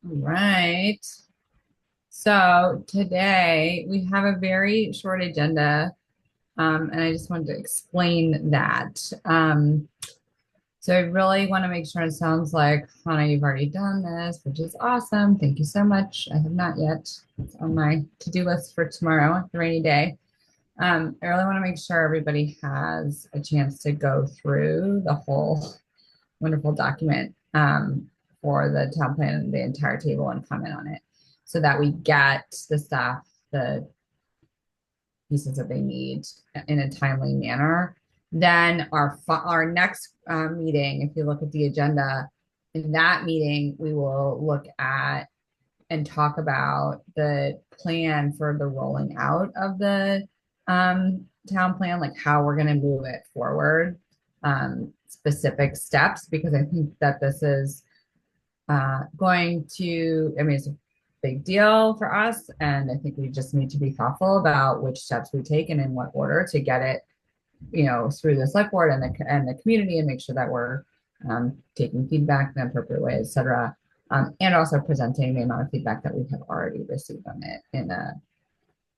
Right. So today we have a very short agenda, and I just wanted to explain that. So I really want to make sure it sounds like, Hannah, you've already done this, which is awesome. Thank you so much. I have not yet. It's on my to-do list for tomorrow, the rainy day. I really want to make sure everybody has a chance to go through the whole wonderful document for the town plan and the entire table and comment on it so that we get the staff the pieces that they need in a timely manner. Then our next meeting, if you look at the agenda, in that meeting, we will look at and talk about the plan for the rolling out of the town plan, like how we're going to move it forward, specific steps, because I think that this is going to, I mean, it's a big deal for us. And I think we just need to be thoughtful about which steps we take and in what order to get it, through the select board and the community and make sure that we're taking feedback in the appropriate way, et cetera. And also presenting the amount of feedback that we have already received on it in a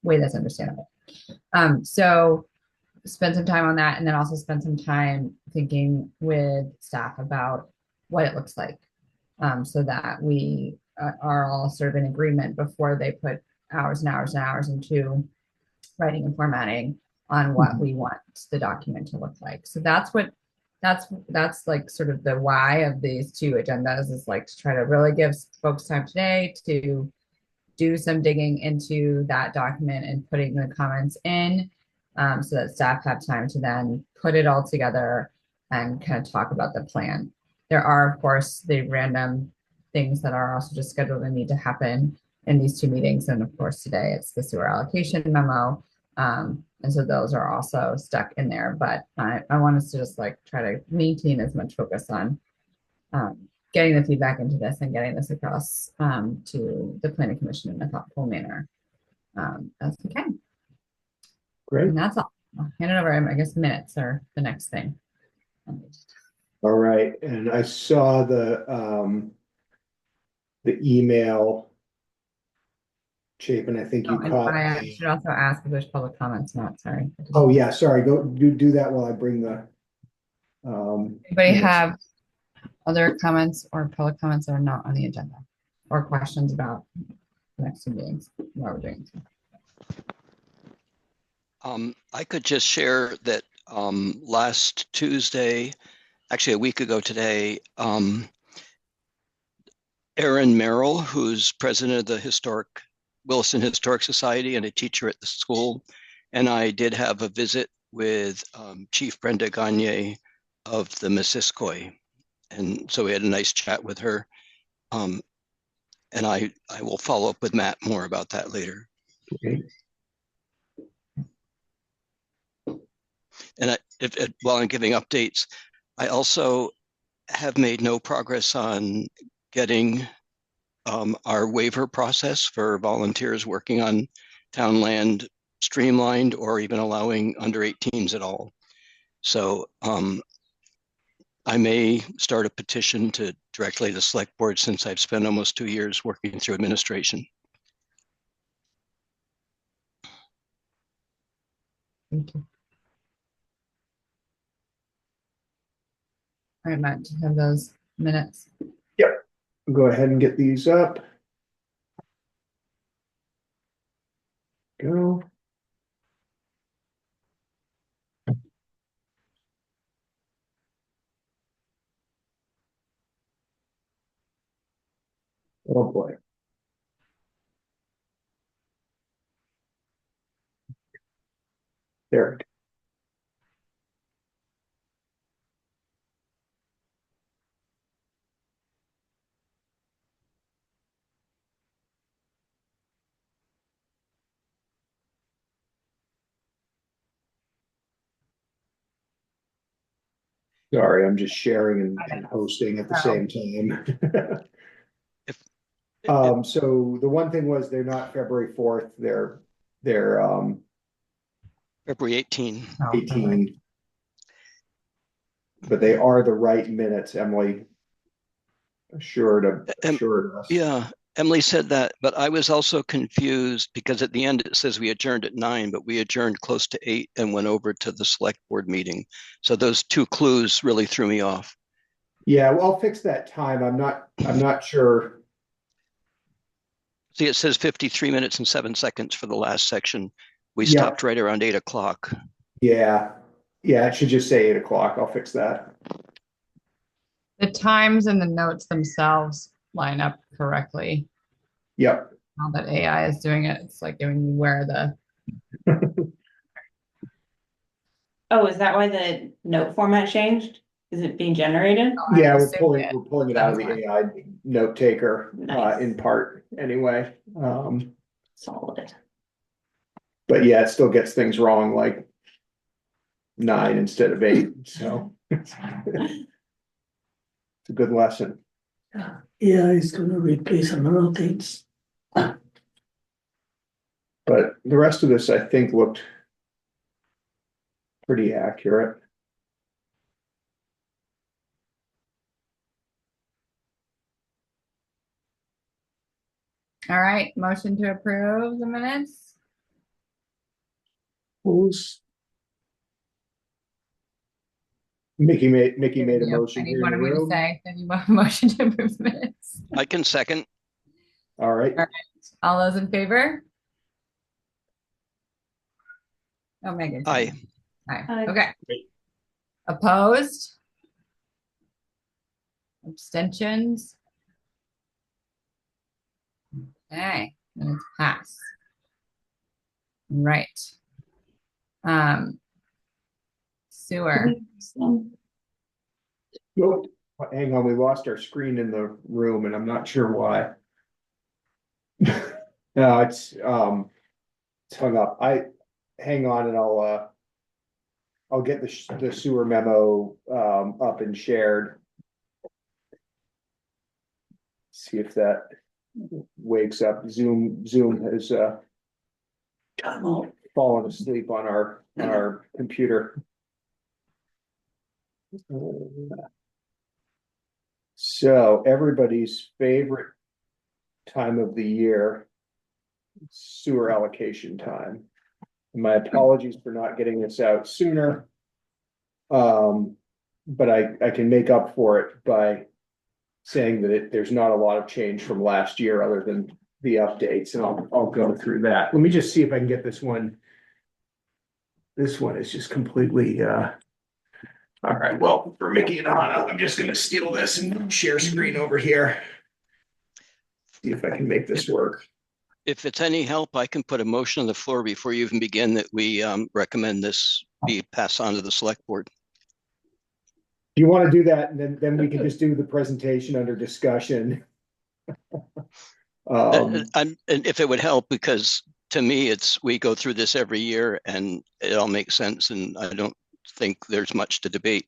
way that's understandable. So spend some time on that and then also spend some time thinking with staff about what it looks like, so that we are all sort of in agreement before they put hours and hours and hours into writing and formatting on what we want the document to look like. So that's like sort of the why of these two agendas, is like to try to really give folks time today to do some digging into that document and putting the comments in, so that staff have time to then put it all together and kind of talk about the plan. There are, of course, the random things that are also just scheduled and need to happen in these two meetings. And of course, today it's the sewer allocation memo. And so those are also stuck in there. But I want us to just like try to maintain as much focus on getting the feedback into this and getting this across to the planning commission in a thoughtful manner, as we can. Great. And that's all. I'll hand it over. I guess minutes are the next thing. All right. And I saw the email. Chapin, I think you Oh, and caught. I should also ask if there's public comments. Not sorry. Oh yeah, sorry. Go do that while I bring the Anybody minutes. have other comments or public comments that are not on the agenda, or questions about the next two meetings while we're doing so? I could just share that last Tuesday, actually a week ago today, Erin Merrill, who's president of the Williston Historic Society and a teacher at the school, and I did have a visit with Chief Brenda Gagne of the Missisquoi. And so we had a nice chat with her. And I will follow up with Matt more about that later. Okay. And while I'm giving updates, I also have made no progress on getting our waiver process for volunteers working on town land streamlined, or even allowing under 18s at all. So I may start a petition to directly the select board, since I've spent almost 2 years working through administration. Thank you. All right, Matt, do you have those minutes? Yep. Go ahead and get these up. Go. Oh boy. There. Sorry, I'm just sharing and hosting at the same time. If, So the one thing was they're not February 4th, they're February 18. No, 18. But they are the right minutes, Emily. Em- assured us. Yeah, Emily said that, but I was also confused because at the end it says we adjourned at 9, but we adjourned close to 8 and went over to the select board meeting. So those two clues really threw me off. Yeah, well, I'll fix that time. I'm not sure. See, it says 53 minutes and 7 seconds for the last section. We Yeah. stopped right around 8 o'clock. Yeah. Yeah, it should just say 8 o'clock. I'll fix that. The times and the notes themselves line up correctly. Yep. Now that AI is doing it, it's like giving you where the Oh, is that why the note format changed? Is it being generated? Yeah, we're assumed pulling, it. we're pulling it out of the That's AI note taker, Nice. in part anyway. Solid. But yeah, it still gets things wrong, like 9 instead of 8, so. It's a good lesson. Yeah, it's gonna replace a lot of things. But the rest of this, I think, looked pretty accurate. all right. Motion to approve the minutes. Who's, Mickey made a Yeah, motion I need here in one the of you to room. say. Then you want a motion to approve the minutes. I can second. All right, All those in favor? Oh, Megan. Aye. Aye. Aye. Okay. Opposed? Abstentions? Okay, and it's passed. Right. Sewer. Nope. Hang on, we lost our screen in the room and I'm not sure why. No, it's hung up. Hang on and I'll get the sewer memo up and shared. See if that wakes up. Zoom has time out. fallen asleep on our computer. So everybody's favorite time of the year, sewer allocation time. My apologies for not getting this out sooner. But I can make up for it by saying that there's not a lot of change from last year other than the updates, and I'll go through that. Let me just see if I can get this one. This one is just completely, all right, well, for Mickey and Hannah, I'm just gonna steal this and share screen over here. See if I can make this work. If it's any help, I can put a motion on the floor before you even begin that we recommend this be passed on to the select board. Do you want to do that? And then we can just do the presentation under discussion. And if it would help, because to me, we go through this every year and it all makes sense. And I don't think there's much to debate.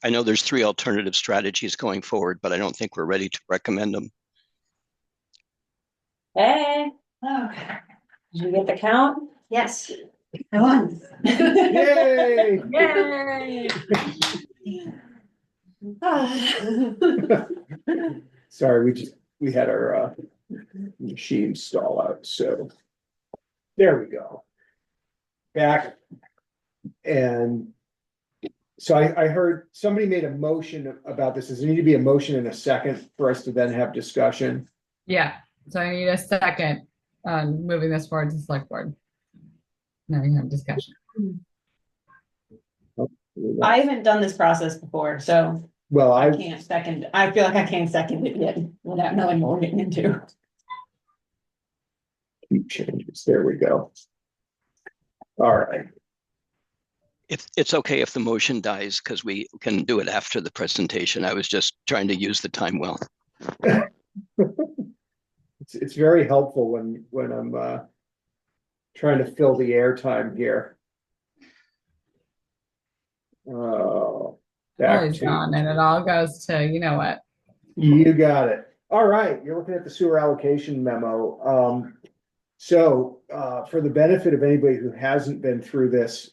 I know there's 3 alternative strategies going forward, but I don't think we're ready to recommend them. Hey. Okay. Did you get the count? Yes. I won. Yay! Yay! Sorry, we had our machine stall out, so there we go. Back. And so I heard somebody made a motion about this. Does there need to be a motion in a second for us to then have discussion? Yeah, so I need a second on moving this forward to the select board. Now we have discussion. I haven't done this process before, so Well, I can't second. I feel like I can't second it yet without knowing what we're getting into. keep changes. There we go. All right. If it's okay if the motion dies, because we can do it after the presentation. I was just trying to use the time well. It's very helpful when I'm trying to fill the airtime here. Oh, Always gone, and it all goes to, you know what? You got it. All right, you're looking at the sewer allocation memo. So for the benefit of anybody who hasn't been through this,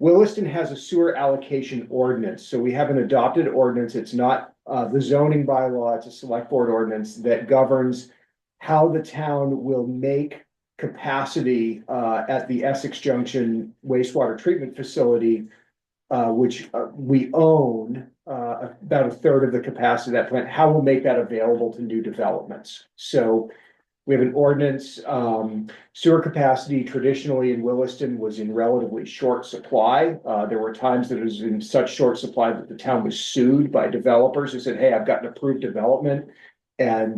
Williston has a sewer allocation ordinance, so we have an adopted ordinance. It's not the zoning bylaw, it's a select board ordinance that governs how the town will make capacity at the Essex Junction wastewater treatment facility, which we own about a third of the capacity of that plant, how we'll make that available to new developments. So we have an ordinance, sewer capacity traditionally in Williston was in relatively short supply. There were times that it was in such short supply that the town was sued by developers who said, hey, I've got an approved development. And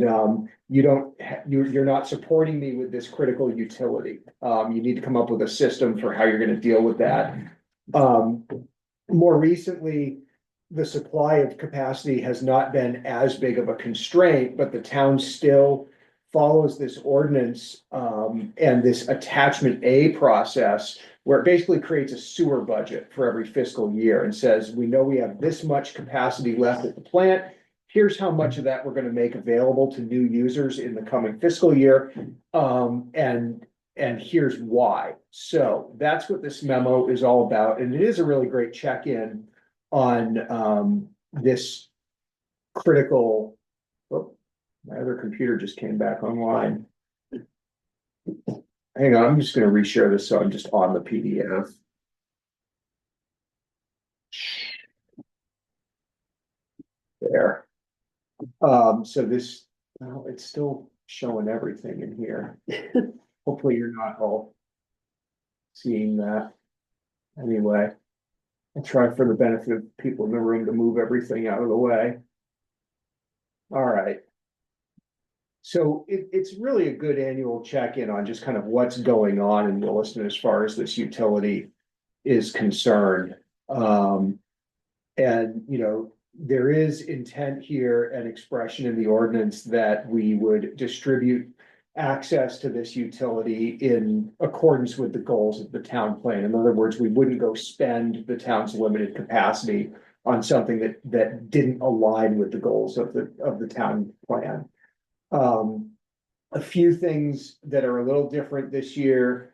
you're not supporting me with this critical utility. You need to come up with a system for how you're going to deal with that. More recently, the supply of capacity has not been as big of a constraint, but the town still follows this ordinance and this attachment A process where it basically creates a sewer budget for every fiscal year and says, we know we have this much capacity left at the plant. Here's how much of that we're going to make available to new users in the coming fiscal year. And here's why. So that's what this memo is all about. And it is a really great check-in on this critical. Oh, my other computer just came back online. Hang on, I'm just going to reshare this so I'm just on the PDF. There. So this, well, it's still showing everything in here. Hopefully you're not all seeing that. Anyway, I'll try for the benefit of people in the room to move everything out of the way. All right. So it's really a good annual check-in on just kind of what's going on in Williston as far as this utility is concerned. And, you know, there is intent here and expression in the ordinance that we would distribute access to this utility in accordance with the goals of the town plan. In other words, we wouldn't go spend the town's limited capacity on something that didn't align with the goals of the town plan. A few things that are a little different this year,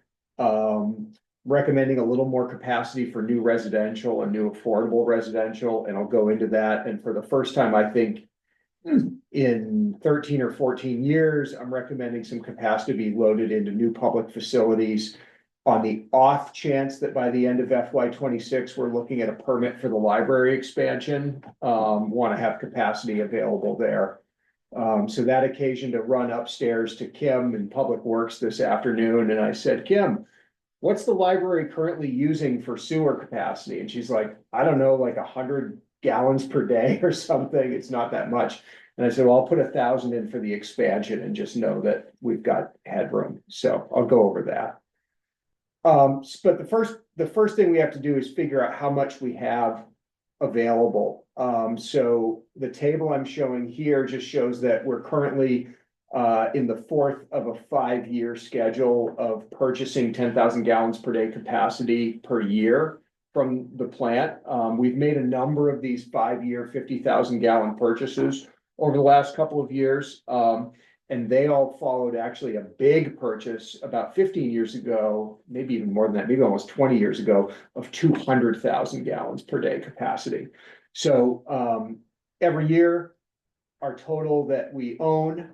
recommending a little more capacity for new residential and new affordable residential, and I'll go into that. And for the first time, I think in 13 or 14 years, I'm recommending some capacity to be loaded into new public facilities on the off chance that by the end of FY26, we're looking at a permit for the library expansion, want to have capacity available there. So that occasioned a run upstairs to Kim in Public Works this afternoon. And I said, Kim, what's the library currently using for sewer capacity? And she's like, I don't know, like 100 gallons per day or something. It's not that much. And I said, well, I'll put 1,000 in for the expansion and just know that we've got headroom. So I'll go over that. But the first thing we have to do is figure out how much we have available. So the table I'm showing here just shows that we're currently in the fourth of a 5-year schedule of purchasing 10,000 gallons per day capacity per year from the plant. We've made a number of these 5-year 50,000 gallon purchases over the last couple of years. And they all followed actually a big purchase about 15 years ago, maybe even more than that, maybe almost 20 years ago, of 200,000 gallons per day capacity. So every year, our total that we own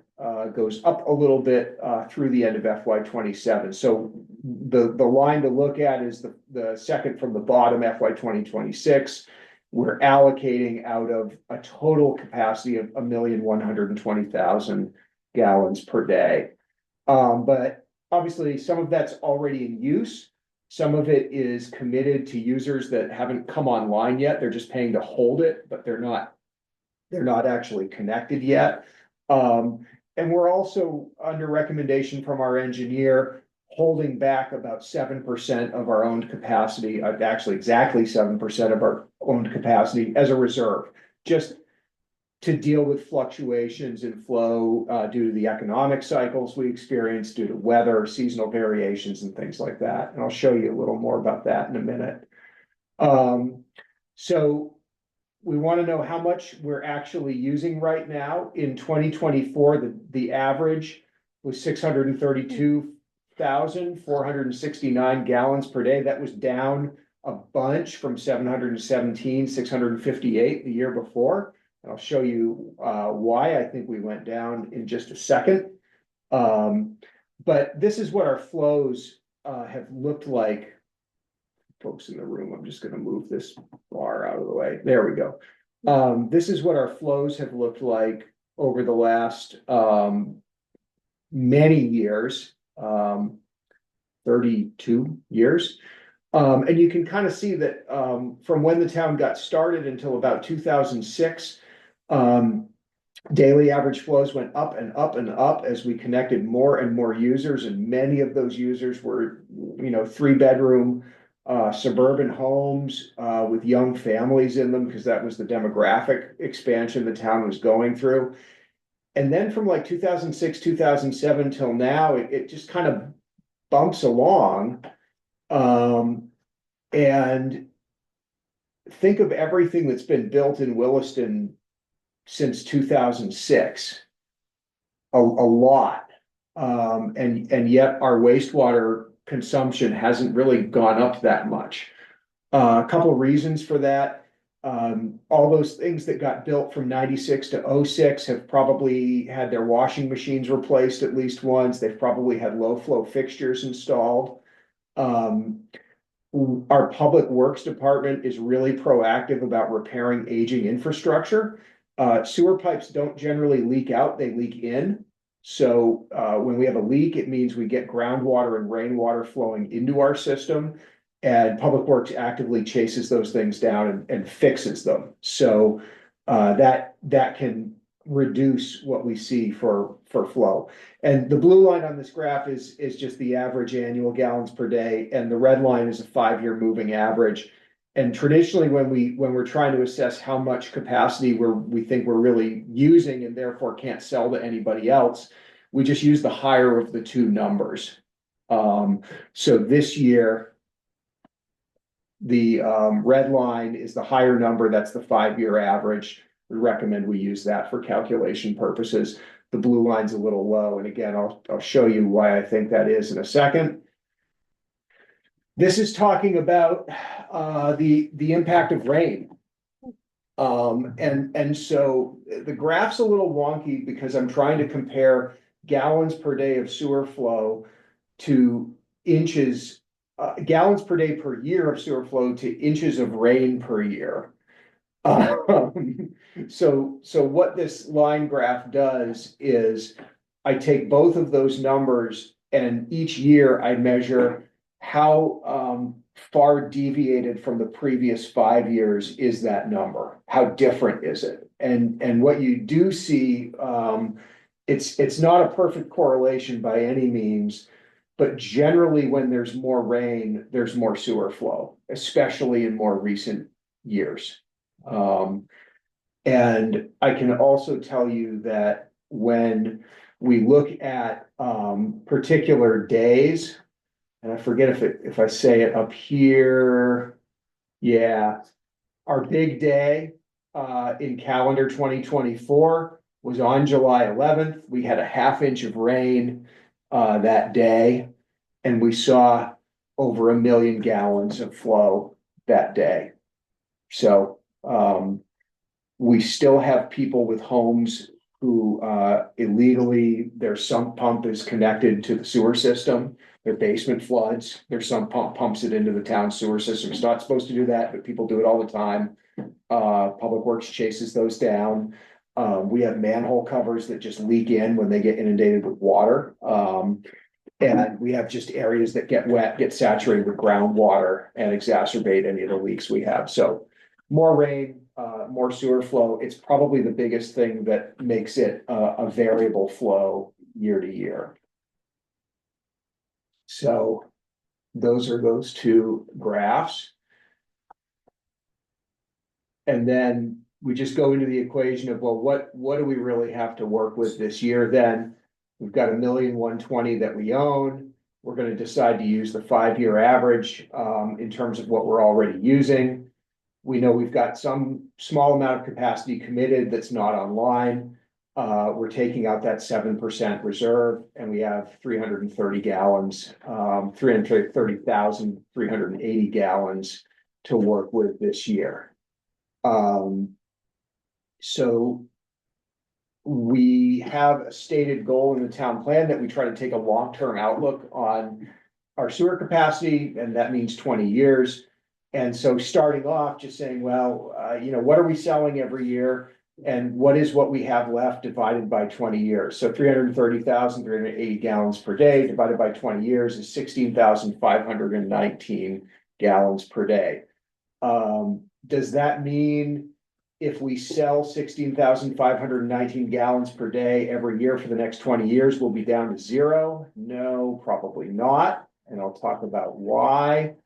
goes up a little bit through the end of FY27. So the line to look at is the second from the bottom, FY 2026. We're allocating out of a total capacity of 1,120,000 gallons per day. But obviously some of that's already in use. Some of it is committed to users that haven't come online yet. They're just paying to hold it, but they're not actually connected yet. And we're also under recommendation from our engineer holding back about 7% of our owned capacity, actually exactly 7% of our owned capacity as a reserve, just to deal with fluctuations in flow due to the economic cycles we experience, due to weather, seasonal variations, and things like that. And I'll show you a little more about that in a minute. So we want to know how much we're actually using right now. In 2024, the average was 632,469 gallons per day. That was down a bunch from 717, 658 the year before. I'll show you why I think we went down in just a second. But this is what our flows have looked like. Folks in the room, I'm just going to move this bar out of the way. There we go. This is what our flows have looked like over the last many years, 32 years. And you can kind of see that from when the town got started until about 2006, daily average flows went up and up and up as we connected more and more users, and many of those users were, 3-bedroom suburban homes with young families in them, because that was the demographic expansion the town was going through. And then from like 2006, 2007 till now, it just kind of bumps along. And think of everything that's been built in Williston since 2006. A lot. And yet our wastewater consumption hasn't really gone up that much. A couple of reasons for that. All those things that got built from 96 to 06 have probably had their washing machines replaced at least once. They've probably had low flow fixtures installed. Our public works department is really proactive about repairing aging infrastructure. Sewer pipes don't generally leak out, they leak in. So when we have a leak, it means we get groundwater and rainwater flowing into our system, and Public Works actively chases those things down and fixes them. So that can reduce what we see for flow. And the blue line on this graph is just the average annual gallons per day, and the red line is a 5-year moving average. And traditionally, when we're trying to assess how much capacity we think we're really using and therefore can't sell to anybody else, we just use the higher of the two numbers. So this year, the red line is the higher number. That's the 5-year average. We recommend we use that for calculation purposes. The blue line's a little low, and again, I'll show you why I think that is in a second. This is talking about the impact of rain. And so the graph's a little wonky because I'm trying to compare gallons per day of sewer flow to inches, gallons per day per year of sewer flow to inches of rain per year. So what this line graph does is I take both of those numbers, and each year I measure how far deviated from the previous 5 years is that number? How different is it? And what you do see, it's not a perfect correlation by any means, but generally when there's more rain, there's more sewer flow, especially in more recent years. And I can also tell you that when we look at particular days, and I forget if I say it up here, yeah, our big day in calendar 2024 was on July 11th. We had a 1/2 inch of rain that day, and we saw over 1 million gallons of flow that day. So we still have people with homes who illegally, their sump pump is connected to the sewer system. Their basement floods, their sump pump pumps it into the town sewer system. It's not supposed to do that, but people do it all the time. Public Works chases those down. We have manhole covers that just leak in when they get inundated with water. And we have just areas that get wet, get saturated with groundwater and exacerbate any of the leaks we have. So more rain, more sewer flow. It's probably the biggest thing that makes it a variable flow year to year. So those are those two graphs. And then we just go into the equation of, well, what do we really have to work with this year? Then we've got 1,120,000 that we own. We're going to decide to use the 5-year average in terms of what we're already using. We know we've got some small amount of capacity committed that's not online. We're taking out that 7% reserve, and we have 330 gallons, 330,380 gallons to work with this year. So we have a stated goal in the town plan that we try to take a long-term outlook on our sewer capacity, and that means 20 years. And so starting off, just saying, well, what are we selling every year? And what is what we have left divided by 20 years? So 330,380 gallons per day divided by 20 years is 16,519 gallons per day. Does that mean if we sell 16,519 gallons per day every year for the next 20 years, we'll be down to zero? No, probably not. And I'll talk about why.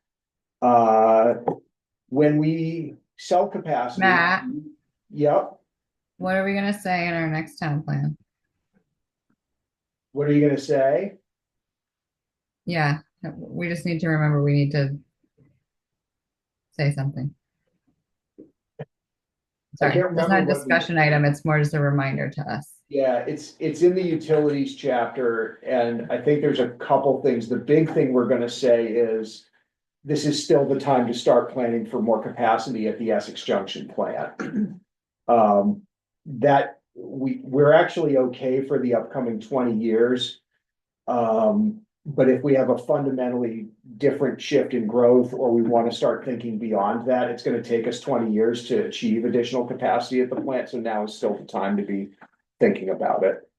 When we sell capacity. Matt, Yep. what are we gonna say in our next town plan? What are you gonna say? Yeah, we just need to remember we need to say something. Sorry, can't it's not remember a what we- discussion item, it's more just a reminder to us. Yeah, it's in the utilities chapter, and I think there's a couple things. The big thing we're gonna say is this is still the time to start planning for more capacity at the Essex Junction plant. That we're actually okay for the upcoming 20 years. But if we have a fundamentally different shift in growth, or we want to start thinking beyond that, it's going to take us 20 years to achieve additional capacity at the plant. So now is still the time to be thinking about it.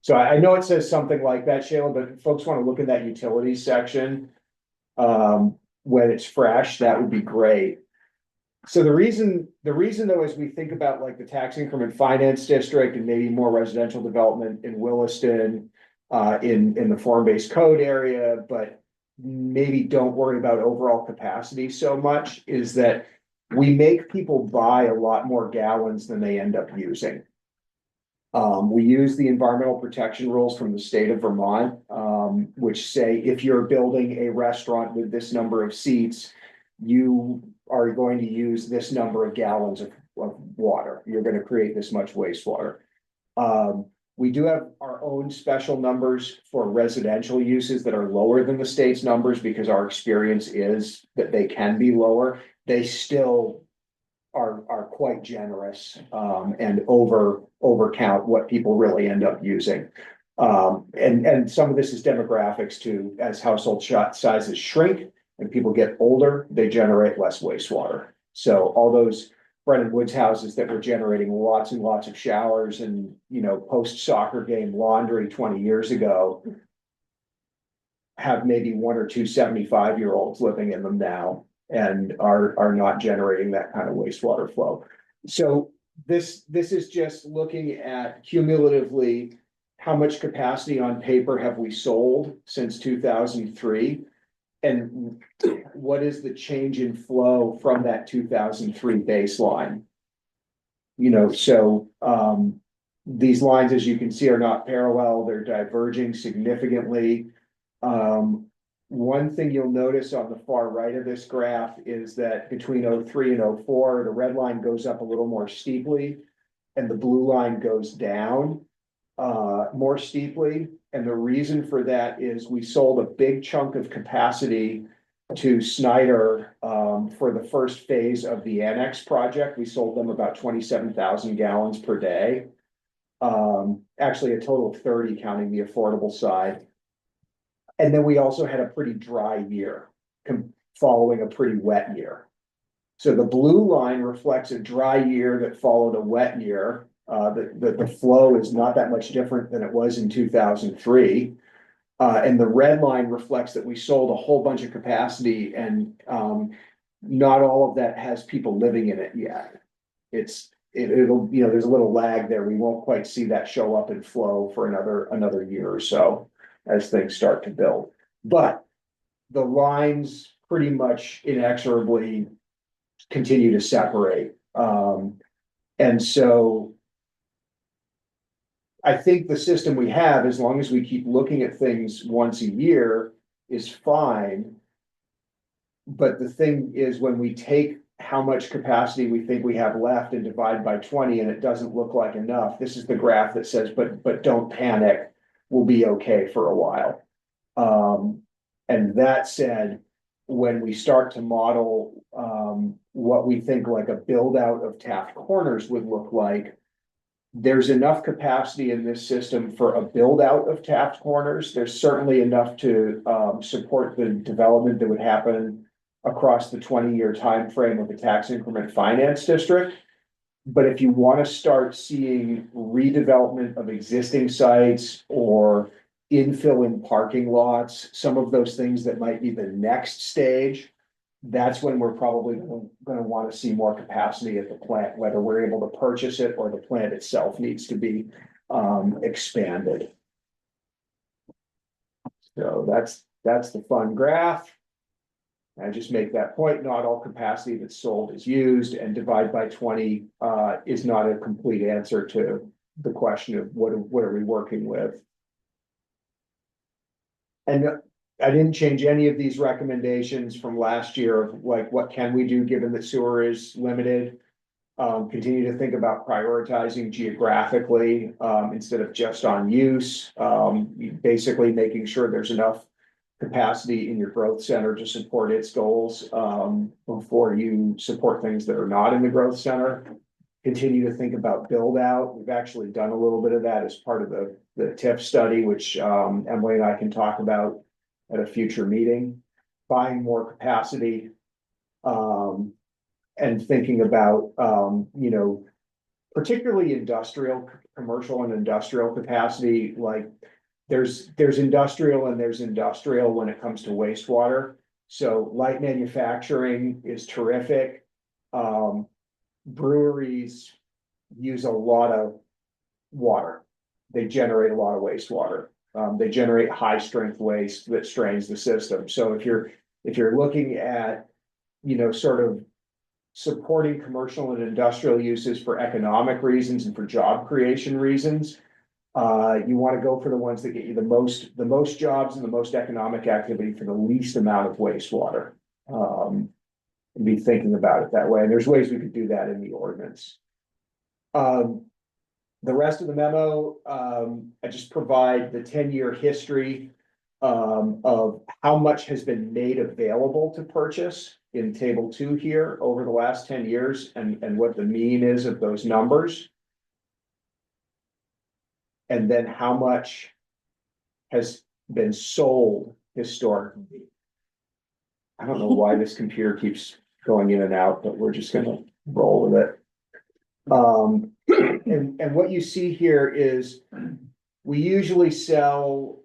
So I know it says something like that, Shayla, but if folks want to look at that utilities section, when it's fresh, that would be great. So the reason though, as we think about like the tax increment finance district and maybe more residential development in Williston, in the form-based code area, but maybe don't worry about overall capacity so much, is that we make people buy a lot more gallons than they end up using. We use the environmental protection rules from the state of Vermont, which say if you're building a restaurant with this number of seats, you are going to use this number of gallons of water. You're going to create this much wastewater. We do have our own special numbers for residential uses that are lower than the state's numbers, because our experience is that they can be lower. They still are quite generous, and overcount what people really end up using. And some of this is demographics too. As household sizes shrink and people get older, they generate less wastewater. So all those Brennan Woods houses that were generating lots and lots of showers and, post soccer game laundry 20 years ago have maybe one or two 75-year-olds living in them now and are not generating that kind of wastewater flow. So this is just looking at cumulatively how much capacity on paper have we sold since 2003, and what is the change in flow from that 2003 baseline. These lines, as you can see, are not parallel, they're diverging significantly. One thing you'll notice on the far right of this graph is that between 03 and 04, the red line goes up a little more steeply and the blue line goes down more steeply. And the reason for that is we sold a big chunk of capacity to Snyder for the first phase of the Annex project. We sold them about 27,000 gallons per day. Actually a total of 30 counting the affordable side. And then we also had a pretty dry year following a pretty wet year. So the blue line reflects a dry year that followed a wet year. The flow is not that much different than it was in 2003. And the red line reflects that we sold a whole bunch of capacity, and not all of that has people living in it yet. It'll there's a little lag there. We won't quite see that show up in flow for another year or so as things start to build. But the lines pretty much inexorably continue to separate. And so I think the system we have, as long as we keep looking at things once a year, is fine. But the thing is, when we take how much capacity we think we have left and divide by 20, and it doesn't look like enough, this is the graph that says, but don't panic, we'll be okay for a while. And that said, when we start to model, what we think like a build out of Taft Corners would look like, there's enough capacity in this system for a build out of Taft Corners. There's certainly enough to, support the development that would happen across the 20-year time frame of the tax increment finance district. But if you want to start seeing redevelopment of existing sites or infill in parking lots, some of those things that might be the next stage, that's when we're probably gonna want to see more capacity at the plant, whether we're able to purchase it or the plant itself needs to be expanded. So that's the fun graph. I just make that point, not all capacity that's sold is used, and divide by 20 is not a complete answer to the question of what are we working with. And I didn't change any of these recommendations from last year of like, what can we do given that sewer is limited? Continue to think about prioritizing geographically, instead of just on use. Basically making sure there's enough capacity in your growth center to support its goals, before you support things that are not in the growth center. Continue to think about build out. We've actually done a little bit of that as part of the TIF study, which Emily and I can talk about at a future meeting. Buying more capacity, and thinking about, particularly commercial and industrial capacity. Like there's industrial and there's industrial when it comes to wastewater. So light manufacturing is terrific. Breweries use a lot of water. They generate a lot of wastewater. They generate high strength waste that strains the system. So if you're looking at, sort of supporting commercial and industrial uses for economic reasons and for job creation reasons, you want to go for the ones that get you the most jobs and the most economic activity for the least amount of wastewater. And be thinking about it that way. And there's ways we could do that in the ordinance. The rest of the memo, I just provide the 10-year history of how much has been made available to purchase in table 2 here over the last 10 years and what the mean is of those numbers. And then how much has been sold historically. I don't know why this computer keeps going in and out, but we're just gonna roll with it. And what you see here is we usually sell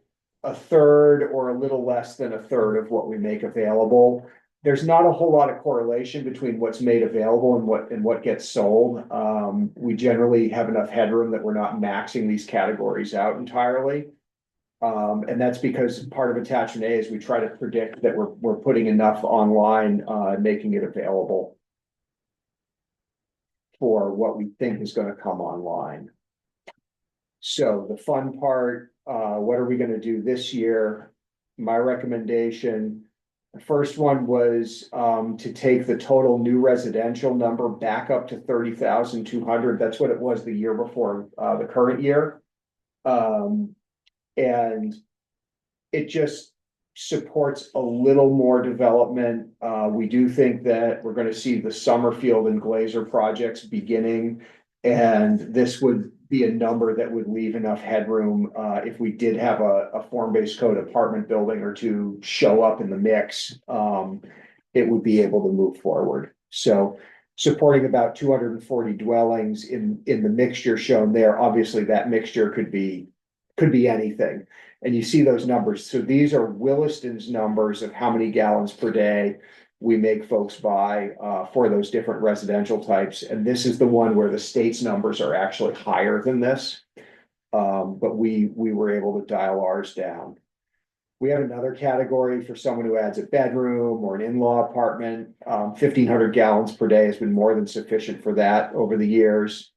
a third or a little less than a third of what we make available. There's not a whole lot of correlation between what's made available and what gets sold. We generally have enough headroom that we're not maxing these categories out entirely. And that's because part of attachment A is we try to predict that we're putting enough online, making it available for what we think is going to come online. So the fun part, what are we going to do this year? My recommendation, the first one was to take the total new residential number back up to 30,200. That's what it was the year before the current year. And it just supports a little more development. We do think that we're going to see the Summerfield and Glazer projects beginning, and this would be a number that would leave enough headroom if we did have a form-based code apartment building or two show up in the mix. It would be able to move forward. So supporting about 240 dwellings in the mixture shown there. Obviously, that mixture could be anything. And you see those numbers. So these are Williston's numbers of how many gallons per day we make folks buy for those different residential types. And this is the one where the state's numbers are actually higher than this. But we were able to dial ours down. We have another category for someone who adds a bedroom or an in-law apartment. 1,500 gallons per day has been more than sufficient for that over the years.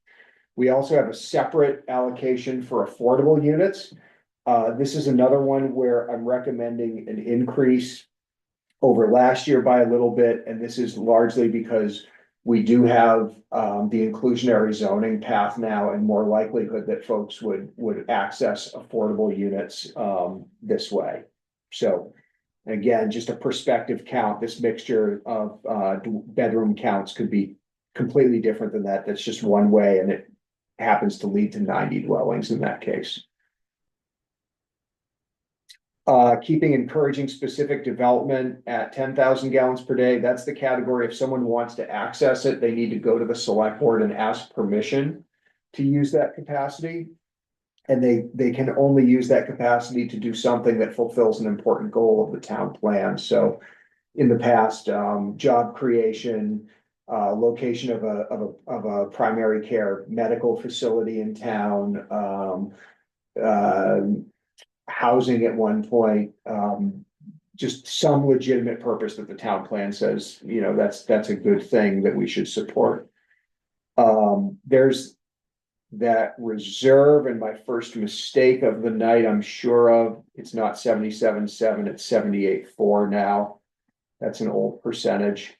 We also have a separate allocation for affordable units. This is another one where I'm recommending an increase over last year by a little bit, and this is largely because we do have the inclusionary zoning path now and more likelihood that folks would access affordable units this way. So Again, just a perspective count, this mixture of bedroom counts could be completely different than that. That's just one way, and it happens to lead to 90 dwellings in that case. Keeping encouraging specific development at 10,000 gallons per day. That's the category. If someone wants to access it, they need to go to the select board and ask permission to use that capacity. And they can only use that capacity to do something that fulfills an important goal of the town plan. So in the past, job creation, location of a primary care medical facility in town, housing at one point, just some legitimate purpose that the town plan says, you know, that's a good thing that we should support. There's that reserve, and my first mistake of the night, I'm sure of, it's not 77.7, it's 78.4 now. That's an old percentage.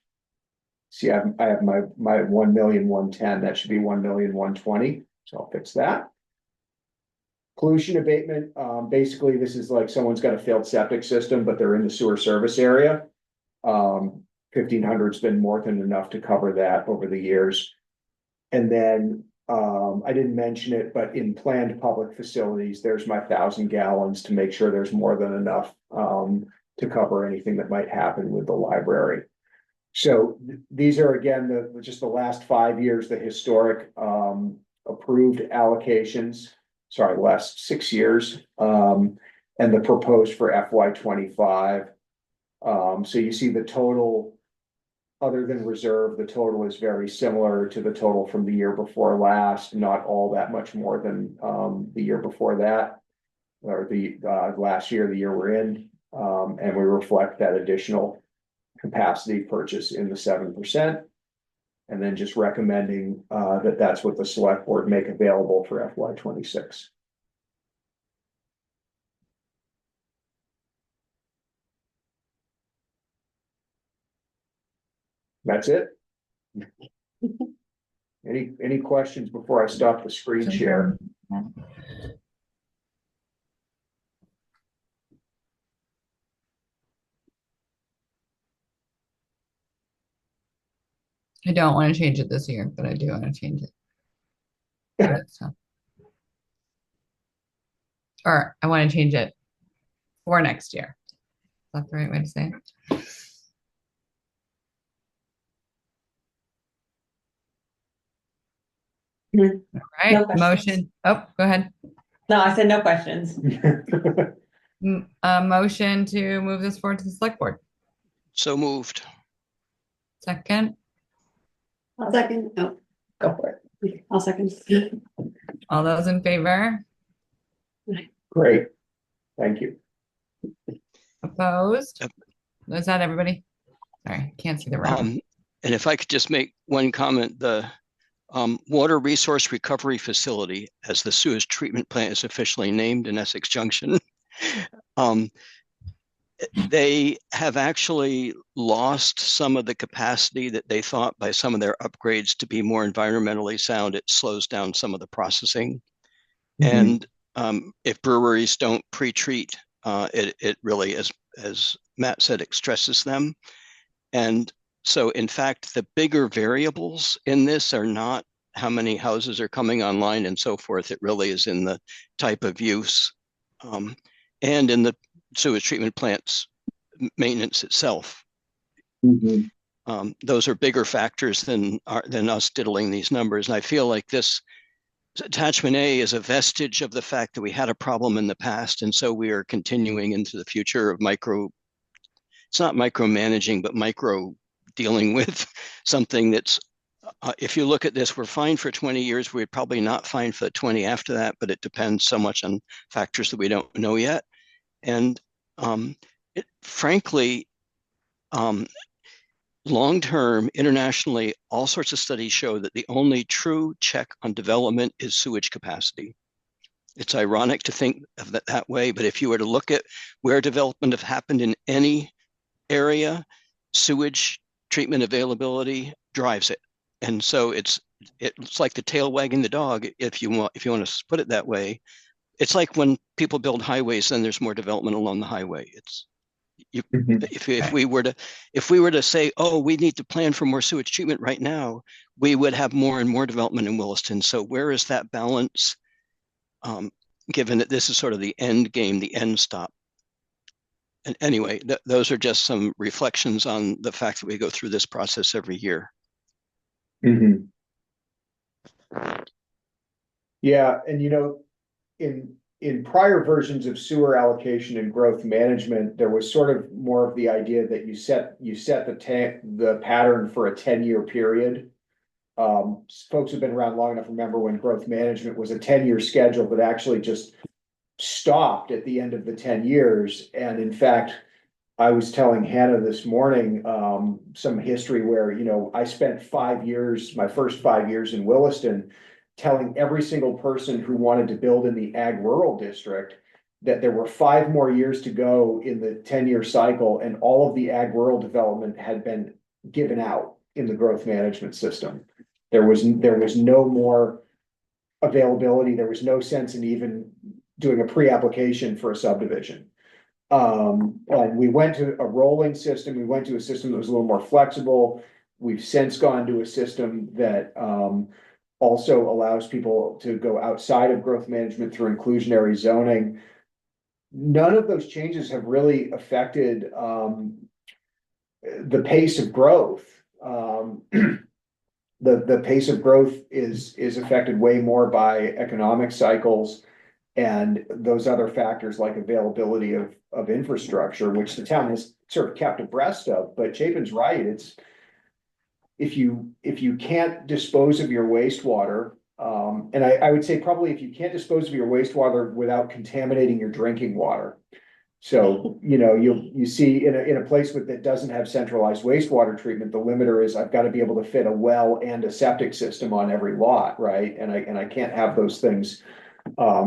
See, I have my 1,110,000, that should be 1,120,000, so I'll fix that. Pollution abatement, basically this is like someone's got a failed septic system, but they're in the sewer service area. 1,500's been more than enough to cover that over the years. And then I didn't mention it, but in planned public facilities, there's my 1,000 gallons to make sure there's more than enough to cover anything that might happen with the library. So these are, again, just the last 5 years, the historic approved allocations. Sorry, last 6 years, and the proposed for FY25. So you see the total, other than reserve, the total is very similar to the total from the year before last, not all that much more than the year before that, or the last year, the year we're in, and we reflect that additional capacity purchase in the 7%. And then just recommending that's what the select board make available for FY26. That's it. Any questions before I stop the screen share? I don't want to change it this year, but I do want to change it. So. Or I want to change it for next year. Is that the right way to say it? All right, No questions. motion. Oh, go ahead. No, I said no questions. A motion to move this forward to the select board. So moved. Second, I'll second. Oh, Go for it. I'll second. all those in favor? Great, thank you. Opposed? Yep. Is that everybody? Sorry, can't see the room. And if I could just make one comment, the Water Resource Recovery Facility, as the sewage treatment plant is officially named in Essex Junction, they have actually lost some of the capacity that they thought by some of their upgrades to be more environmentally sound. It slows down some of the processing. And if breweries don't pre-treat, it really, as Matt said, it stresses them. And so in fact, the bigger variables in this are not how many houses are coming online and so forth. It really is in the type of use and in the sewage treatment plant's maintenance itself. Those are bigger factors than us diddling these numbers. And I feel like this attachment A is a vestige of the fact that we had a problem in the past. And so we are continuing into the future of it's not micromanaging, but micro dealing with something that's, if you look at this, we're fine for 20 years. We're probably not fine for the 20 after that, but it depends so much on factors that we don't know yet. And frankly, long-term, internationally, all sorts of studies show that the only true check on development is sewage capacity. It's ironic to think of it that way, but if you were to look at where development have happened in any area, sewage treatment availability drives it. And so it's like the tail wagging the dog, if you want to put it that way. It's like when people build highways, then there's more development along the highway. If we were to say, oh, we need to plan for more sewage treatment right now, we would have more and more development in Williston. So where is that balance? Given that this is sort of the end game, the end stop. And anyway, those are just some reflections on the fact that we go through this process every year. Mhm. Yeah, and in prior versions of sewer allocation and growth management, there was sort of more of the idea that you set the pattern for a 10-year period. Folks who've been around long enough remember when growth management was a 10-year schedule, but actually just stopped at the end of the 10 years. And in fact, I was telling Hannah this morning, some history where, I spent 5 years, my first 5 years in Williston, telling every single person who wanted to build in the ag rural district that there were 5 more years to go in the 10-year cycle, and all of the ag rural development had been given out in the growth management system. There was no more availability. There was no sense in even doing a pre-application for a subdivision. And we went to a rolling system. We went to a system that was a little more flexible. We've since gone to a system that also allows people to go outside of growth management through inclusionary zoning. None of those changes have really affected the pace of growth. The pace of growth is affected way more by economic cycles and those other factors like availability of infrastructure, which the town has sort of kept abreast of. But Chapin's right. It's if you can't dispose of your wastewater, and I would say probably if you can't dispose of your wastewater without contaminating your drinking water. So, you see in a place that doesn't have centralized wastewater treatment, the limiter is I've got to be able to fit a well and a septic system on every lot, right? And I can't have those things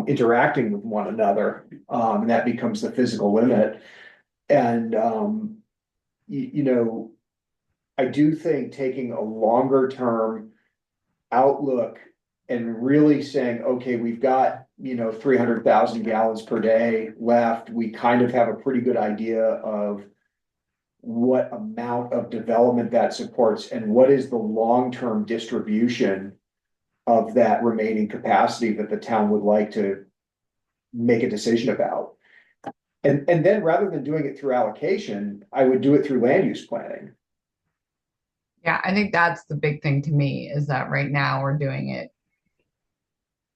interacting with one another, and that becomes the physical limit. And I do think taking a longer term outlook and really saying, okay, we've got 300,000 gallons per day left. We kind of have a pretty good idea of what amount of development that supports and what is the long-term distribution of that remaining capacity that the town would like to make a decision about. And then rather than doing it through allocation, I would do it through land use planning. Yeah, I think that's the big thing to me is that right now we're doing it.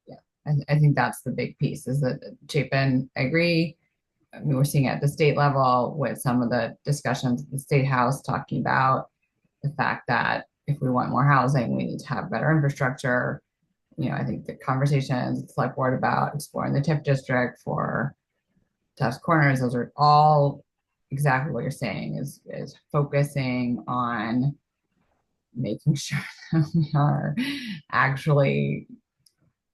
Yeah, I think that's the big piece is that Chapin, I agree. I mean, we're seeing it at the state level with some of the discussions at the state house talking about the fact that if we want more housing, we need to have better infrastructure. I think the conversations at the select board about exploring the TIF district for Tufts Corners, those are all exactly what you're saying is focusing on making sure that we are actually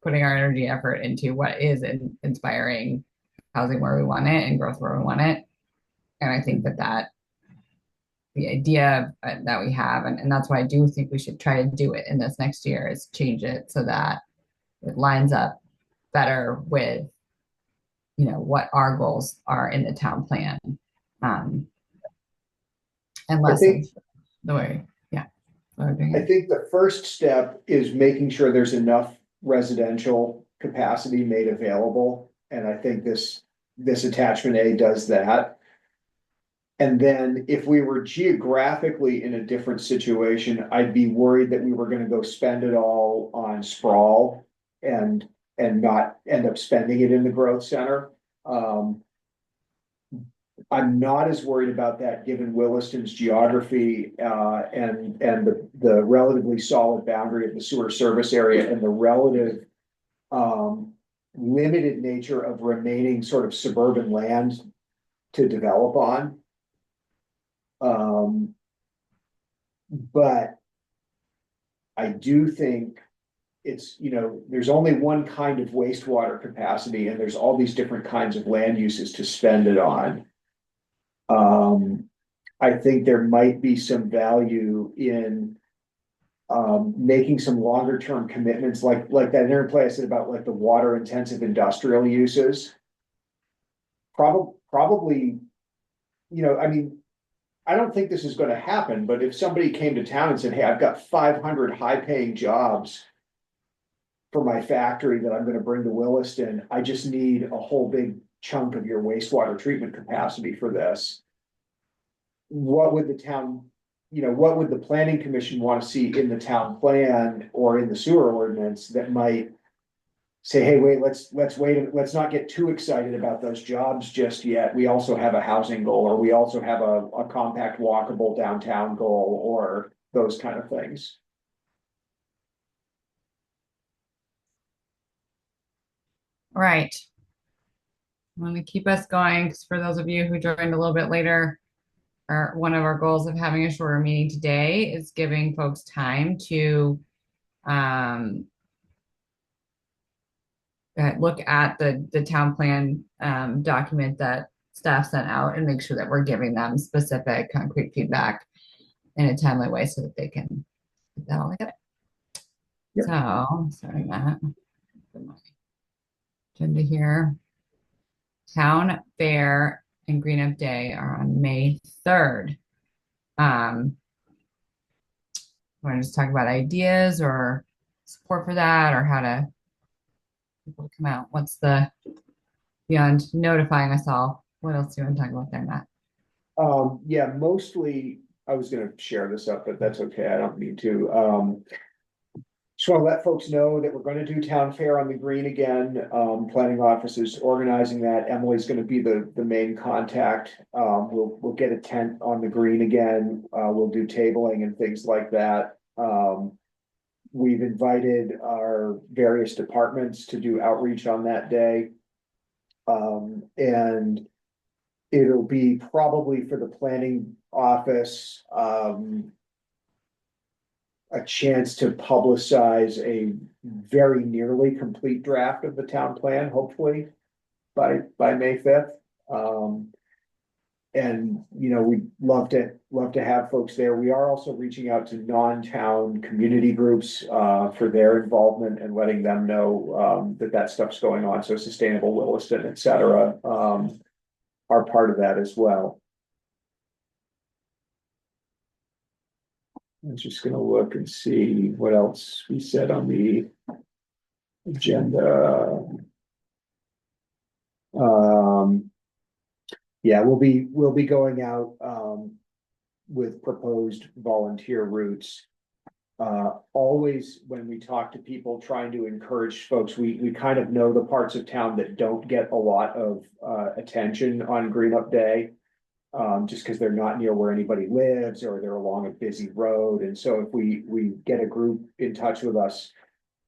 putting our energy effort into what is inspiring housing where we want it and growth where we want it. And I think that the idea that we have, and that's why I do think we should try to do it in this next year, is change it so that it lines up better with what our goals are in the town plan. And less the way, yeah. I think the first step is making sure there's enough residential capacity made available. And I think this attachment A does that. And then if we were geographically in a different situation, I'd be worried that we were going to go spend it all on sprawl and not end up spending it in the growth center. I'm not as worried about that given Williston's geography and the relatively solid boundary of the sewer service area and the relative limited nature of remaining sort of suburban land to develop on. But I do think it's, there's only one kind of wastewater capacity and there's all these different kinds of land uses to spend it on. I think there might be some value in making some longer term commitments like that interplay I said about like the water intensive industrial uses. Probably I mean, I don't think this is gonna happen, but if somebody came to town and said, hey, I've got 500 high-paying jobs for my factory that I'm gonna bring to Williston, I just need a whole big chunk of your wastewater treatment capacity for this. What would the town, what would the planning commission want to see in the town plan or in the sewer ordinance that might say, hey, wait, let's wait, let's not get too excited about those jobs just yet. We also have a housing goal, or we also have a compact walkable downtown goal, or those kind of things. All right. I'm going to keep us going because for those of you who joined a little bit later, one of our goals of having a shorter meeting today is giving folks time to look at the town plan document that staff sent out and make sure that we're giving them specific concrete feedback in a timely way so that they can get that all together. Yep. So, sorry, Matt. Agenda here. Town Fair and Green Up Day are on May 3rd. Want to just talk about ideas or support for that, or how to people come out? What's the beyond notifying us all? What else do you want to talk about there, Matt? Yeah, mostly I was gonna share this up, but that's okay. I don't need to. Just want to let folks know that we're going to do town fair on the green again. Planning office is organizing that. Emily's going to be the main contact. We'll get a tent on the green again. We'll do tabling and things like that. We've invited our various departments to do outreach on that day. And it'll be probably for the planning office, a chance to publicize a very nearly complete draft of the town plan, hopefully by May 5th. And we'd love to have folks there. We are also reaching out to non-town community groups for their involvement and letting them know that stuff's going on. So Sustainable Williston, et cetera, are part of that as well. I'm just gonna look and see what else we said on the agenda. Yeah, we'll be going out with proposed volunteer routes. Always when we talk to people, trying to encourage folks, we kind of know the parts of town that don't get a lot of attention on Green Up Day. Just because they're not near where anybody lives or they're along a busy road. And so if we get a group in touch with us,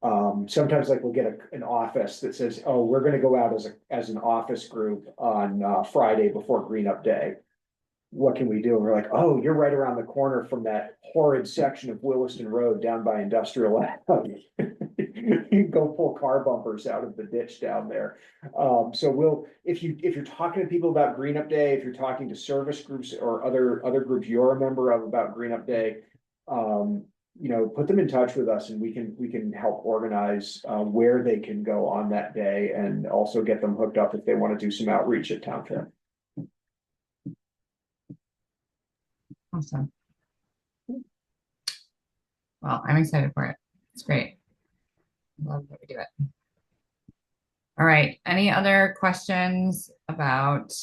sometimes like we'll get an office that says, oh, we're going to go out as an office group on Friday before Green Up Day. What can we do? And we're like, oh, you're right around the corner from that horrid section of Williston Road down by Industrial Alley. You can go pull car bumpers out of the ditch down there. So if you're talking to people about Green Up Day, if you're talking to service groups or other groups you're a member of about Green Up Day, put them in touch with us and we can help organize where they can go on that day and also get them hooked up if they want to do some outreach at Town Fair. Awesome. Well, I'm excited for it. It's great. Love that we do it. All right. Any other questions about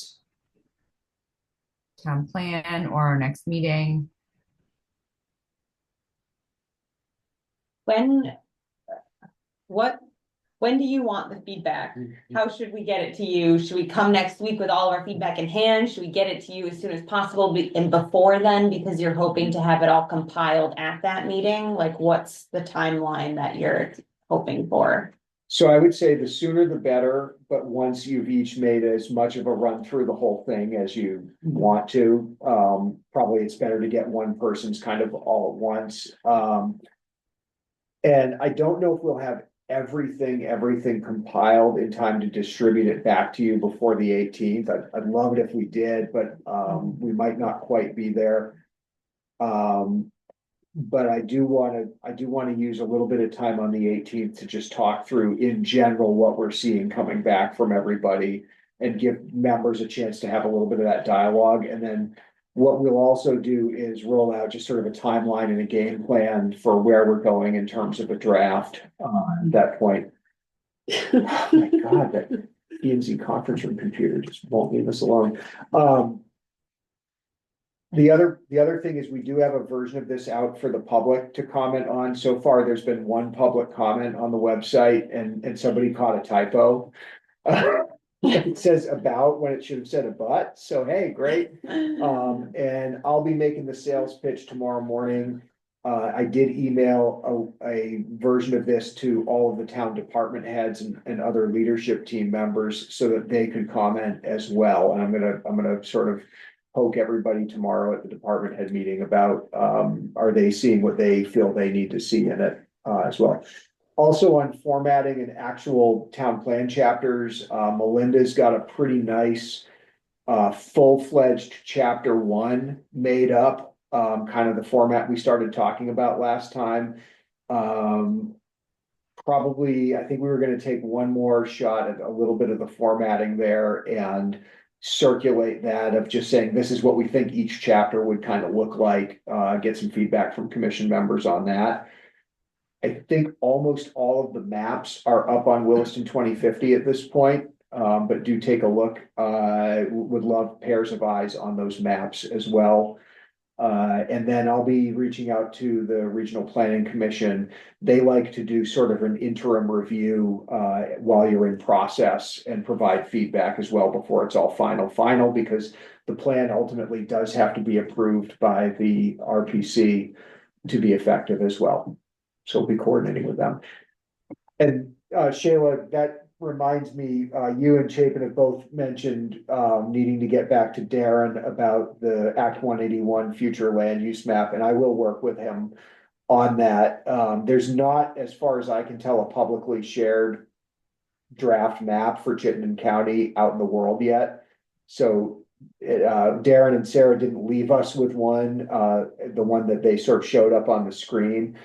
town plan or our next meeting? When do you want the feedback? How should we get it to you? Should we come next week with all of our feedback in hand? Should we get it to you as soon as possible and before then, because you're hoping to have it all compiled at that meeting? Like, what's the timeline that you're hoping for? So I would say the sooner the better, but once you've each made as much of a run through the whole thing as you want to, probably it's better to get one person's kind of all at once. And I don't know if we'll have everything compiled in time to distribute it back to you before the 18th. I'd love it if we did, but we might not quite be there. But I do want to use a little bit of time on the 18th to just talk through in general what we're seeing coming back from everybody and give members a chance to have a little bit of that dialogue. And then what we'll also do is roll out just sort of a timeline and a game plan for where we're going in terms of a draft at that point. Oh my God, that P&Z conference room computer just won't leave us alone. The other thing is we do have a version of this out for the public to comment on. So far, there's been one public comment on the website and somebody caught a typo. It says about when it should have said about, so hey, great. And I'll be making the sales pitch tomorrow morning. I did email a version of this to all of the town department heads and other leadership team members so that they could comment as well. And I'm gonna sort of poke everybody tomorrow at the department head meeting about, are they seeing what they feel they need to see in it, as well. Also on formatting and actual town plan chapters, Melinda's got a pretty nice, full-fledged chapter 1 made up, kind of the format we started talking about last time. Probably, I think we were gonna take one more shot at a little bit of the formatting there and circulate that of just saying, this is what we think each chapter would kind of look like, get some feedback from commission members on that. I think almost all of the maps are up on Williston 2050 at this point, but do take a look. Would love pairs of eyes on those maps as well. And then I'll be reaching out to the Regional Planning Commission. They like to do sort of an interim review while you're in process and provide feedback as well before it's all final, because the plan ultimately does have to be approved by the RPC to be effective as well. So we'll be coordinating with them. And Shayla, that reminds me, you and Chapin have both mentioned needing to get back to Darren about the Act 181 future land use map, and I will work with him on that. There's not, as far as I can tell, a publicly shared draft map for Chittenden County out in the world yet. So Darren and Sarah didn't leave us with one, the one that they sort of showed up on the screen.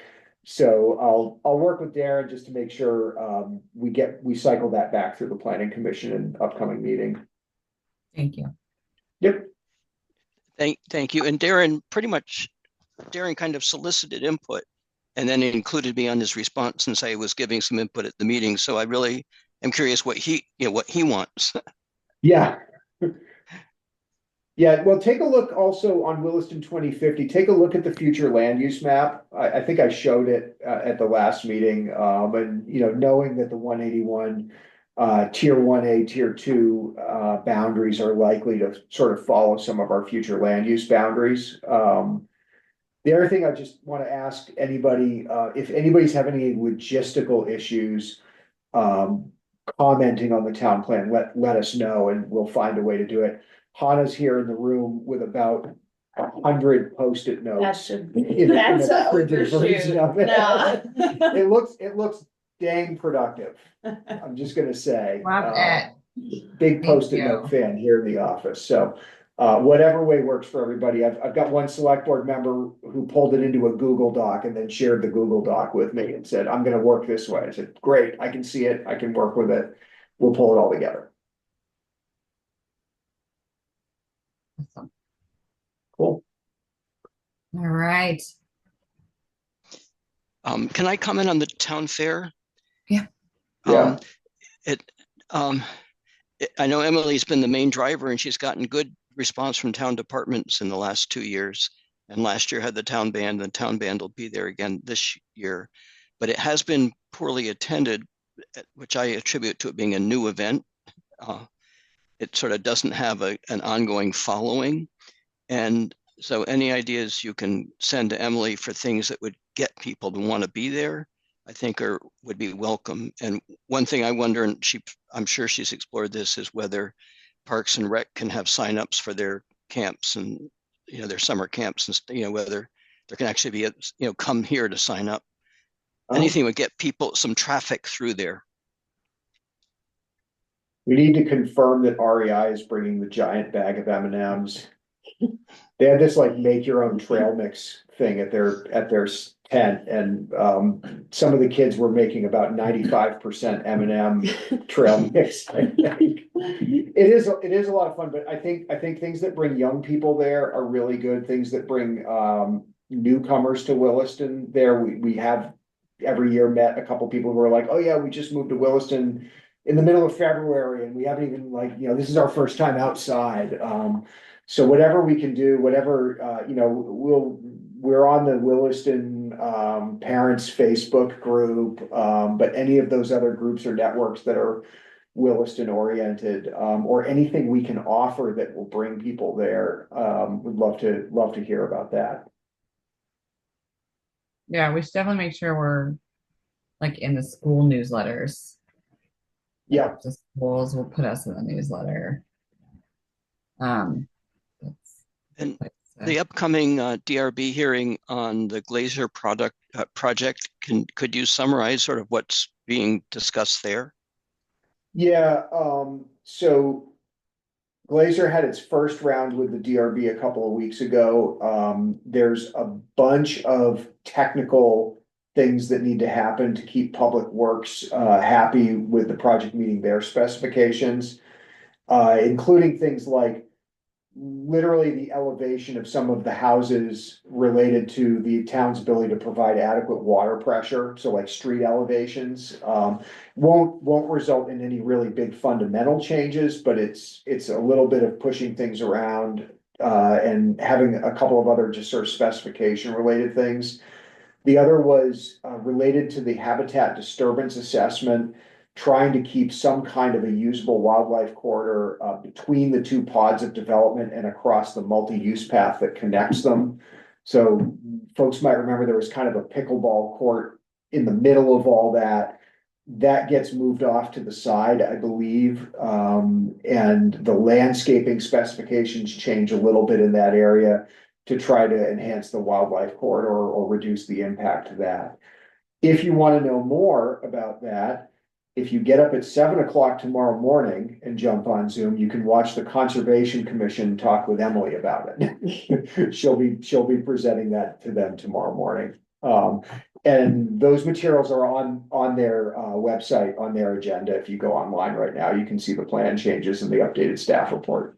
So I'll work with Darren just to make sure we cycle that back through the planning commission in upcoming meeting. Thank you. Yep. Thank you. And Darren kind of solicited input and then included me on his response since I was giving some input at the meeting. So I really am curious what he wants. Yeah. Yeah, well, take a look also on Williston 2050, take a look at the future land use map. I think I showed it at the last meeting, and knowing that the 181 tier 1A, tier 2 boundaries are likely to sort of follow some of our future land use boundaries. The other thing I just want to ask anybody, if anybody's having any logistical issues commenting on the town plan, let us know and we'll find a way to do it. Hannah's here in the room with about 100 Post-it That notes. should in that's a a printed version of it. No. It looks dang productive. I'm just gonna say. Love it. Big Thank Post-it you. note fan here in the office. So whatever way works for everybody. I've got one select board member who pulled it into a Google Doc and then shared the Google Doc with me and said, I'm gonna work this way. I said, great, I can see it, I can work with it. We'll pull it all together. Awesome. Cool. All right. Can I comment on the town fair? Yeah. Yeah. I know Emily's been the main driver and she's gotten good response from town departments in the last 2 years. And last year had the town band. The town band will be there again this year. But it has been poorly attended, which I attribute to it being a new event. It sort of doesn't have an ongoing following. And so any ideas you can send to Emily for things that would get people to want to be there, I think would be welcome. And one thing I wonder, and I'm sure she's explored this, is whether Parks and Rec can have signups for their camps and their summer camps, and whether there can actually be come here to sign up. Anything would get people some traffic through there. We need to confirm that REI is bringing the giant bag of M&Ms. They had this like make your own trail mix thing at their tent, and some of the kids were making about 95% M&M trail mix. I think. It is a lot of fun, but I think things that bring young people there are really good. Things that bring newcomers to Williston there. We have every year met a couple people who are like, oh yeah, we just moved to Williston in the middle of February, and we haven't even this is our first time outside. So whatever we can do, whatever, we're on the Williston parents Facebook group, but any of those other groups or networks that are Williston oriented, or anything we can offer that will bring people there, would love to hear about that. Yeah, we should definitely make sure we're like in the school newsletters. Yeah. The schools will put us in the newsletter. That's And the upcoming DRB hearing on the Glazer project, could you summarize sort of what's being discussed there? Yeah, so Glazer had its first round with the DRB a couple of weeks ago. There's a bunch of technical things that need to happen to keep Public Works happy with the project meeting their specifications, including things like literally the elevation of some of the houses related to the town's ability to provide adequate water pressure. So like street elevations, won't result in any really big fundamental changes, but it's a little bit of pushing things around, and having a couple of other just sort of specification related things. The other was related to the habitat disturbance assessment, trying to keep some kind of a usable wildlife corridor between the two pods of development and across the multi-use path that connects them. So folks might remember there was kind of a pickleball court in the middle of all that. That gets moved off to the side, I believe, and the landscaping specifications change a little bit in that area to try to enhance the wildlife corridor or reduce the impact of that. If you want to know more about that, if you get up at 7 o'clock tomorrow morning and jump on Zoom, you can watch the Conservation Commission talk with Emily about it. She'll be presenting that to them tomorrow morning. And those materials are on their website, on their agenda. If you go online right now, you can see the plan changes and the updated staff report.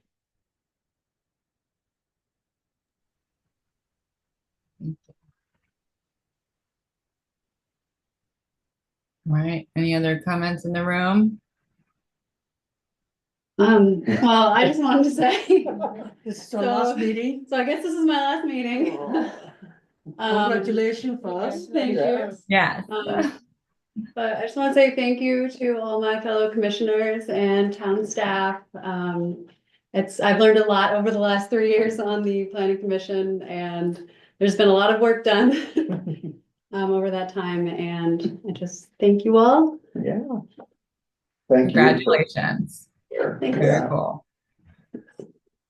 all right. Any other comments in the room? Well, I just wanted to say, This is our last meeting. so I guess this is my last meeting. Congratulations first. Thank you. Yes. But I just want to say thank you to all my fellow commissioners and town staff. I've learned a lot over the last 3 years on the planning commission, and there's been a lot of work done over that time, and I just thank you all. Yeah. Thank you. Congratulations. Thank you. Very cool.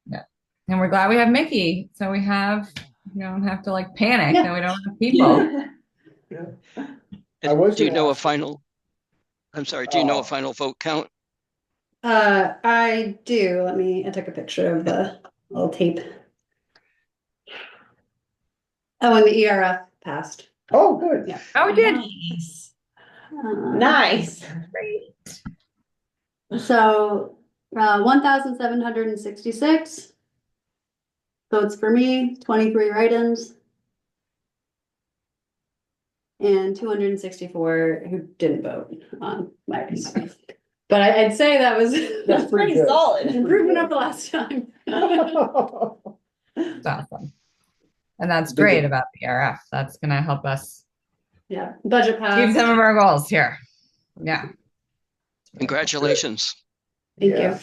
Yeah. And we're glad we have Mickey. So we don't have to like panic that we don't have people. was Do you gonna know ask- do you know a final vote count? I do. I took a picture of the little tape. Oh, and the ERF passed. Oh, good. Yeah. Oh, we did. Nice. Uh, Nice. So, 1,766 votes for me, 23 write-ins. And 264 who didn't vote on my piece. But I'd say that was That's pretty good. solid. improvement over last time. It's awesome. And that's great about the RF. That's going to help us Yeah, budget achieve passed. some of our goals here. Yeah. Congratulations. Thank Yeah. you.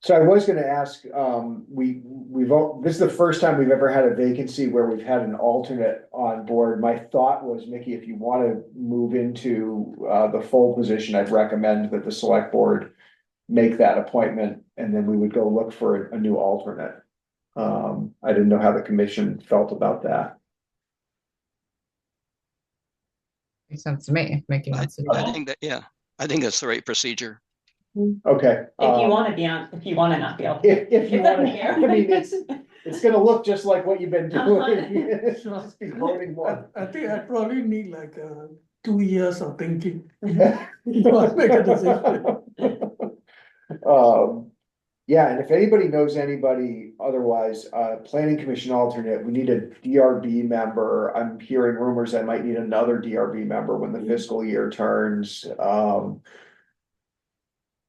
So I was gonna ask, this is the first time we've ever had a vacancy where we've had an alternate on board. My thought was, Mickey, if you want to move into the full position, I'd recommend that the select board make that appointment, and then we would go look for a new alternate. I didn't know how the commission felt about that. Makes sense to me. If Mickey wants to do I it. think I think that's the right procedure. Okay. If you want to not be able. If you It's up want in to, the air. I mean, It's gonna look just like what you've been doing. Just be voting more. I think I probably need like 2 years of thinking. Before I make a decision. Yeah, and if anybody knows anybody otherwise, planning commission alternate, we need a DRB member. I'm hearing rumors I might need another DRB member when the fiscal year turns.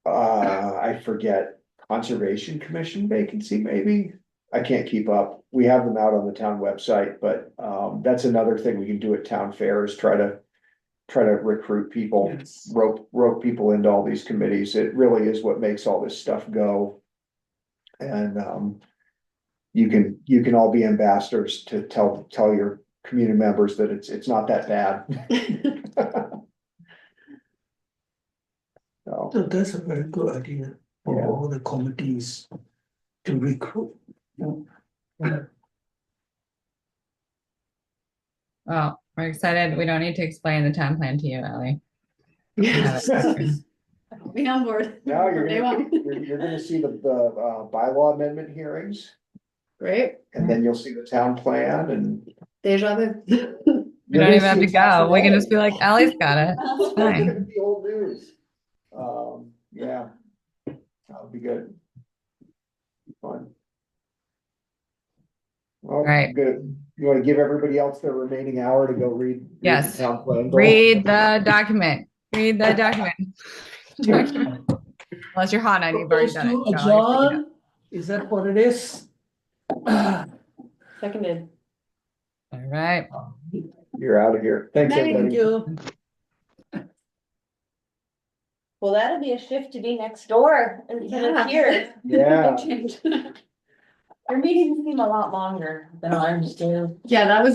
I forget, conservation commission vacancy, maybe? I can't keep up. We have them out on the town website, but, that's another thing we can do at town fairs, try to recruit people, Yes. rope people into all these committees. It really is what makes all this stuff go. And you can all be ambassadors to tell your community members that it's not that bad. So, So that's a very good idea for Yeah. all the committees to recruit. Well, we're excited. We don't need to explain the town plan to you, Ellie. Yes. Have it. Be on board. now you're Day gonna, one. you're gonna see the bylaw amendment hearings, Great, and then you'll see the town plan and. deja vu. We don't even have to go. We can just be like, Ellie's got it. It's It's fine. gonna be old news. Yeah, that'll be good. Fun. Well, Right. good. You wanna give everybody else their remaining hour to go read? the Yes. town plan goal? Read the document. Read the document. Unless you're hot and you've already done it. Propose to So I guess we can adjourn? Is that what it is? Seconded. All right. You're out of here. Thanks, Thank everybody. You. Well, that'll be a shift to be next door instead of here. Yeah. Big change. Our meetings seem a lot longer than ours do. Yeah, that was